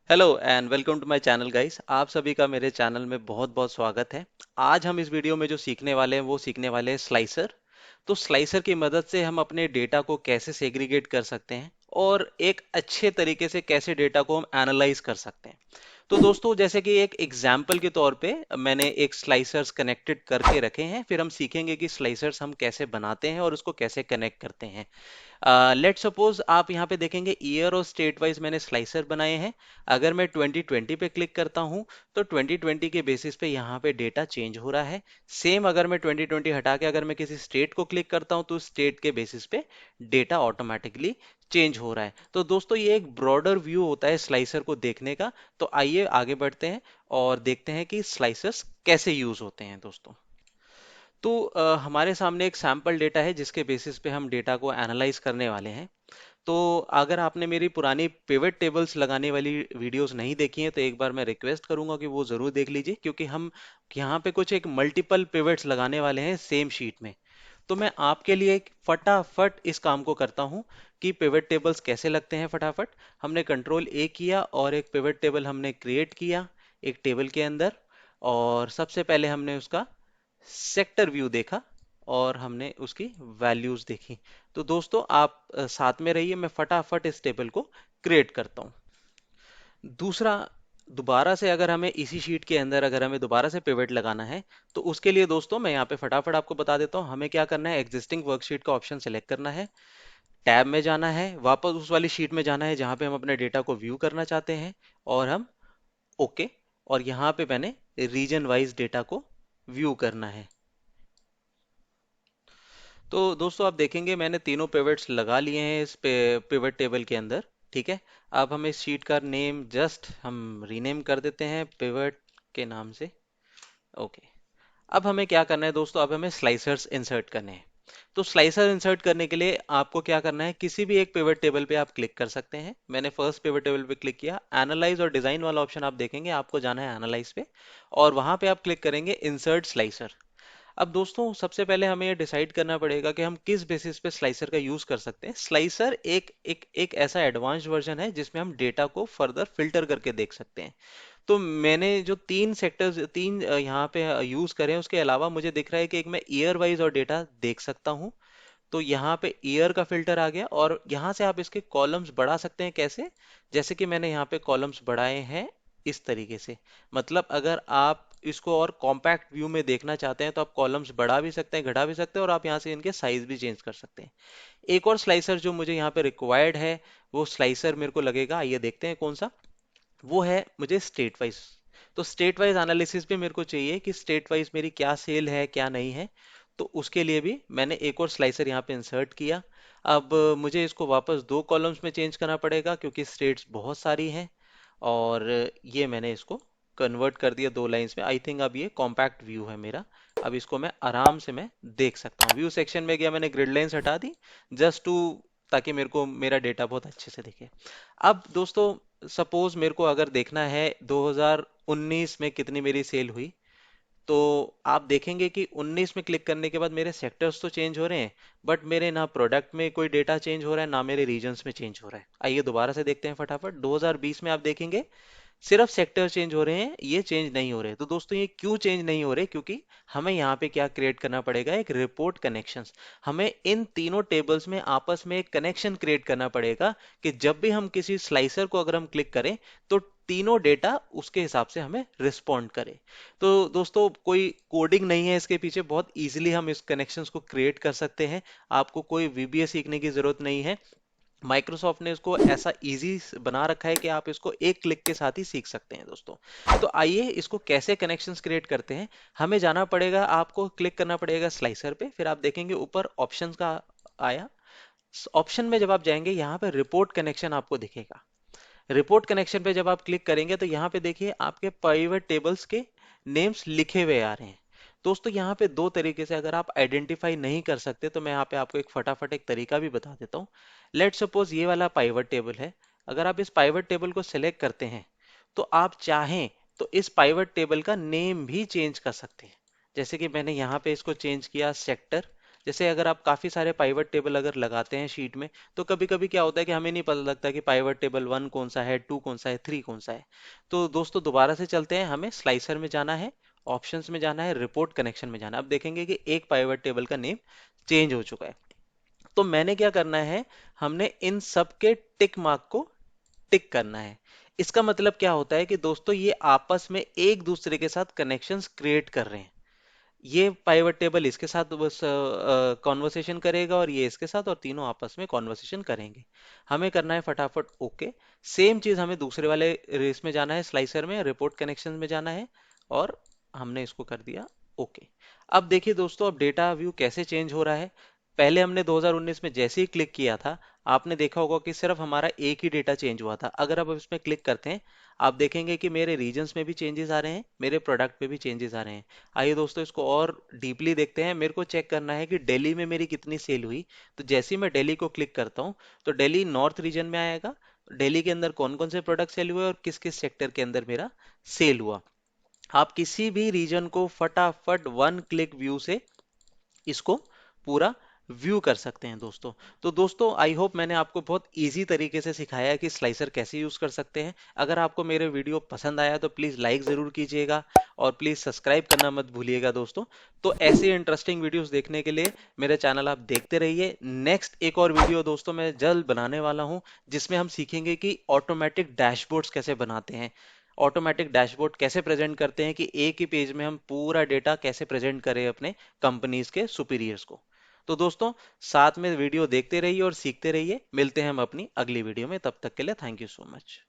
Hello and welcome to my channel guys. आप सभी का मेरे चैनल में बहुत बहुत स्वागत है। आज हम इस वीडियो में जो सीखने वाले हैं वो सीखने वाले हैं स्लाइसर। तो स्लाइसर की मदद से हम अपने डेटा को कैसे सेग्रीगेट कर सकते हैं और एक अच्छे तरीके से कैसे डेटा को हम एनालाइज कर सकते हैं। तो दोस्तों, जैसे कि एक एग्जाम्पल के तौर पे मैंने एक स्लाइसर्स कनेक्टेड करके रखे हैं, फिर हम सीखेंगे कि स्लाइसर्स हम कैसे बनाते हैं और उसको कैसे कनेक्ट करते हैं। लेट सपोज आप यहाँ पे देखेंगे ईयर और स्टेट वाइज मैंने स्लाइसर बनाए हैं। अगर मैं 2020 पे क्लिक करता हूँ तो 2020 के बेसिस पे यहाँ पे डेटा चेंज हो रहा है। सेम अगर मैं 2020 हटा के अगर मैं किसी स्टेट को क्लिक करता हूँ तो स्टेट के बेसिस पे डेटा ऑटोमेटिकली चेंज हो रहा है। तो दोस्तों, ये एक ब्रॉडर व्यू होता है स्लाइसर को देखने का। तो आइए आगे बढ़ते हैं और देखते हैं कि स्लाइसर्स कैसे यूज होते हैं दोस्तों। तो हमारे सामने एक सैंपल डेटा है जिसके बेसिस पे हम डेटा को एनालाइज करने वाले हैं। तो अगर आपने मेरी पुरानी पिवट टेबल्स लगाने वाली वीडियोस नहीं देखी हैं तो एक बार मैं रिक्वेस्ट करूंगा कि वो जरूर देख लीजिए, क्योंकि हम यहाँ पे कुछ एक मल्टीपल पिवट्स लगाने वाले हैं सेम शीट में। तो मैं आपके लिए एक फटाफट इस काम को करता हूँ कि पिवट टेबल्स कैसे लगते हैं। फटाफट हमने कंट्रोल ए किया और एक पिवट टेबल हमने क्रिएट किया एक टेबल के अंदर। और सबसे पहले हमने उसका सेक्टर व्यू देखा और हमने उसकी वैल्यूज देखी। तो दोस्तों, आप साथ में रहिए, मैं फटाफट इस टेबल को क्रिएट करता हूँ। दूसरा, दोबारा से अगर हमें इसी शीट के अंदर अगर हमें दोबारा से पिवट लगाना है तो उसके लिए दोस्तों मैं यहाँ पे फटाफट आपको बता देता हूँ हमें क्या करना है। एग्जिस्टिंग वर्कशीट का ऑप्शन सेलेक्ट करना है, टैब में जाना है, वापस उस वाली शीट में जाना है जहाँ पे हम अपने डेटा को व्यू करना चाहते हैं, और हम ओके। और यहाँ पे मैंने रीजन वाइज डेटा को व्यू करना है। तो दोस्तों, आप देखेंगे मैंने तीनों पिवट्स लगा लिए हैं इस पिवट टेबल के अंदर। ठीक है। अब हम इस शीट का नेम जस्ट हम रीनेम कर देते हैं पिवट के नाम से। ओके। अब हमें क्या करना है दोस्तों, अब हमें स्लाइसर्स इंसर्ट करने हैं। तो स्लाइसर इंसर्ट करने के लिए आपको क्या करना है, किसी भी एक पिवट टेबल पे आप क्लिक कर सकते हैं। मैंने फर्स्ट पिवट टेबल पे क्लिक किया। एनालाइज और डिजाइन वाला ऑप्शन आप देखेंगे, आपको जाना है एनालाइज पे और वहां पे आप क्लिक करेंगे इंसर्ट स्लाइसर। अब दोस्तों, सबसे पहले हमें ये डिसाइड करना पड़ेगा कि हम किस बेसिस पे स्लाइसर का यूज कर सकते हैं। स्लाइसर एक ऐसा एडवांस्ड वर्जन है जिसमें हम डेटा को फर्दर फिल्टर करके देख सकते हैं। तो मैंने जो तीन सेक्टर्स तीन यहाँ पे यूज करे हैं, उसके अलावा मुझे दिख रहा है कि एक मैं ईयर वाइज और डेटा देख सकता हूँ। तो यहाँ पे ईयर का फिल्टर आ गया और यहाँ से आप इसके कॉलम्स बढ़ा सकते हैं। कैसे? जैसे कि मैंने यहाँ पे कॉलम्स बढ़ाए हैं इस तरीके से। मतलब अगर आप इसको और कॉम्पैक्ट व्यू में देखना चाहते हैं तो आप कॉलम्स बढ़ा भी सकते हैं, घटा भी सकते हैं, और आप यहाँ से इनके साइज भी चेंज कर सकते हैं। एक और स्लाइसर जो मुझे यहाँ पे रिक्वायर्ड है, वो स्लाइसर मेरे को लगेगा, आइए देखते हैं कौन सा। वो है मुझे स्टेट वाइज। तो स्टेट वाइज एनालिसिस भी मेरे को चाहिए कि स्टेट वाइज मेरी क्या सेल है क्या नहीं है। तो उसके लिए भी मैंने एक और स्लाइसर यहाँ पे इंसर्ट किया। अब मुझे इसको वापस दो कॉलम्स में चेंज करना पड़ेगा क्योंकि स्टेट्स बहुत सारी हैं। और ये मैंने इसको कन्वर्ट कर दिया दो लाइंस में। आई थिंक अब ये कॉम्पैक्ट व्यू है मेरा। अब इसको मैं आराम से मैं देख सकता हूँ। व्यू सेक्शन में गया, मैंने ग्रिड लाइंस हटा दी जस्ट टू, ताकि मेरे को मेरा डेटा बहुत अच्छे से दिखे। अब दोस्तों, सपोज मेरे को अगर देखना है 2019 में कितनी मेरी सेल हुई, तो आप देखेंगे कि 19 में क्लिक करने के बाद मेरे सेक्टर्स तो चेंज हो रहे हैं, बट मेरे ना प्रोडक्ट में कोई डेटा चेंज हो रहा है ना मेरे रीजन्स में चेंज हो रहा है। आइए दोबारा से देखते हैं फटाफट। 2020 में आप देखेंगे सिर्फ सेक्टर चेंज हो रहे हैं, ये चेंज नहीं हो रहे। तो दोस्तों, ये क्यों चेंज नहीं हो रहे? क्योंकि हमें यहाँ पे क्या क्रिएट करना पड़ेगा, एक रिपोर्ट कनेक्शंस। हमें इन तीनों टेबल्स में आपस में एक कनेक्शन क्रिएट करना पड़ेगा कि जब भी हम किसी स्लाइसर को अगर हम क्लिक करें तो तीनों डेटा उसके हिसाब से हमें रिस्पॉन्ड करे। तो दोस्तों, कोई कोडिंग नहीं है इसके पीछे, बहुत इजीली हम इस कनेक्शंस को क्रिएट कर सकते हैं। आपको कोई वीबीए सीखने की जरूरत नहीं है। माइक्रोसॉफ्ट ने इसको ऐसा इजी बना रखा है कि आप इसको एक क्लिक के साथ ही सीख सकते हैं दोस्तों। तो आइए इसको कैसे कनेक्शंस क्रिएट करते हैं। हमें जाना पड़ेगा, आपको क्लिक करना पड़ेगा स्लाइसर पे, फिर आप देखेंगे ऊपर ऑप्शंस का आया। ऑप्शन में जब आप जाएंगे यहाँ पे रिपोर्ट कनेक्शन आपको दिखेगा। रिपोर्ट कनेक्शन पे जब आप क्लिक करेंगे तो यहाँ पे देखिए आपके प्राइवेट टेबल्स के नेम्स लिखे हुए आ रहे हैं। दोस्तों, यहाँ पे दो तरीके से अगर आप आइडेंटिफाई नहीं कर सकते तो मैं यहाँ पे आपको एक फटाफट एक तरीका भी बता देता हूँ। लेट सपोज ये वाला पाइवट टेबल है। अगर आप इस पाइवट टेबल को सिलेक्ट करते हैं तो आप चाहें तो इस पाइवट टेबल का नेम भी चेंज कर सकते हैं। जैसे कि मैंने यहाँ पे इसको चेंज किया सेक्टर। जैसे अगर आप काफ़ी सारे पाइवट टेबल अगर लगाते हैं शीट में, तो कभी कभी क्या होता है कि हमें नहीं पता लगता कि पाइवट टेबल 1 कौन सा है, 2 कौन सा है, 3 कौन सा है। तो दोस्तों दोबारा से चलते हैं, हमें स्लाइसर में जाना है, ऑप्शंस में जाना है, रिपोर्ट कनेक्शन में जाना है। अब देखेंगे कि एक पाइवट टेबल का नेम चेंज हो चुका है। तो मैंने क्या करना है, हमने इन सब के टिक मार्क को टिक करना है। इसका मतलब क्या होता है कि दोस्तों ये आपस में एक दूसरे के साथ कनेक्शंस क्रिएट कर रहे हैं। ये पाइवट टेबल इसके साथ बस कॉन्वर्सेशन करेगा और ये इसके साथ, और तीनों आपस में कॉन्वर्सेशन करेंगे। हमें करना है फटाफट ओके। सेम चीज हमें दूसरे वाले रेस में जाना है, स्लाइसर में रिपोर्ट कनेक्शन में जाना है, और हमने इसको कर दिया ओके। अब देखिए दोस्तों, अब डेटा व्यू कैसे चेंज हो रहा है। पहले हमने 2019 में जैसे ही क्लिक किया था, आपने देखा होगा कि सिर्फ हमारा एक ही डेटा चेंज हुआ था। अगर अब इसमें क्लिक करते हैं, आप देखेंगे कि मेरे रीजन्स में भी चेंजेस आ रहे हैं, मेरे प्रोडक्ट में भी चेंजेस आ रहे हैं। आइए दोस्तों इसको और डीपली देखते हैं। मेरे को चेक करना है कि दिल्ली में मेरी कितनी सेल हुई। तो जैसे ही मैं दिल्ली को क्लिक करता हूँ, तो दिल्ली नॉर्थ रीजन में आएगा। दिल्ली के अंदर कौन कौन से प्रोडक्ट सेल हुए और किस किस सेक्टर के अंदर मेरा सेल हुआ। आप किसी भी रीजन को फटाफट वन क्लिक व्यू से इसको पूरा व्यू कर सकते हैं दोस्तों। तो दोस्तों आई होप मैंने आपको बहुत इजी तरीके से सिखाया है कि स्लाइसर कैसे यूज कर सकते हैं। अगर आपको मेरे वीडियो पसंद आया तो प्लीज लाइक जरूर कीजिएगा, और प्लीज सब्सक्राइब करना मत भूलिएगा दोस्तों। तो ऐसे इंटरेस्टिंग वीडियोस देखने के लिए मेरे चैनल आप देखते रहिए। नेक्स्ट एक और वीडियो दोस्तों मैं जल्द बनाने वाला हूं, जिसमें हम सीखेंगे कि ऑटोमेटिक डैशबोर्ड्स कैसे बनाते हैं, ऑटोमेटिक डैशबोर्ड कैसे प्रेजेंट करते हैं, कि एक ही पेज में हम पूरा डेटा कैसे प्रेजेंट करें अपने कंपनीज के सुपीरियर्स को। तो दोस्तों साथ में वीडियो देखते रहिए और सीखते रहिए। मिलते हैं हम अपनी अगली वीडियो में, तब तक के लिए थैंक यू सो मच।